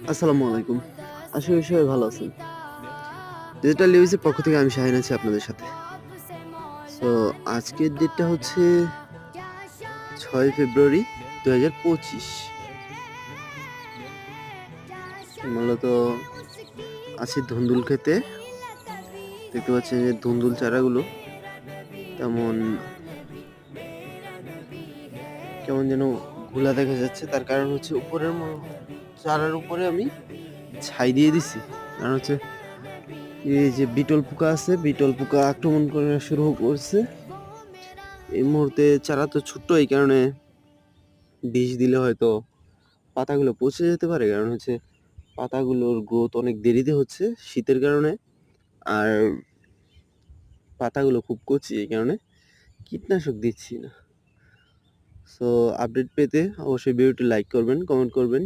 আসসালামু আলাইকুম। আশা করি সবাই ভালো আছেন। ডিজিটাল নিউজের পক্ষ থেকে আমি শাহিন আছি আপনাদের সাথে। সো আজকের ডেটটা হচ্ছে ৬ ফেব্রুয়ারি ২০২৫। মূলত আছি ধুন্দুল ক্ষেতে। দেখতে পাচ্ছেন যে ধুন্দুল চারাগুলো তেমন কেমন যেন ঘোলা দেখা যাচ্ছে। তার কারণ হচ্ছে উপরের চারার উপরে আমি ছাই দিয়ে দিছি। কারণ হচ্ছে এই যে বিটল পোকা আছে, বিটল পোকা আক্রমণ করা শুরু করছে। এই মুহূর্তে চারা তো ছোট্ট, এই কারণে বিষ দিলে হয়তো পাতাগুলো পচে যেতে পারে। কারণ হচ্ছে পাতাগুলোর গ্রোথ অনেক দেরিতে হচ্ছে শীতের কারণে, আর পাতাগুলো খুব কচি, এই কারণে কীটনাশক দিচ্ছি না। সো আপডেট পেতে অবশ্যই ভিডিওটি লাইক করবেন, কমেন্ট করবেন।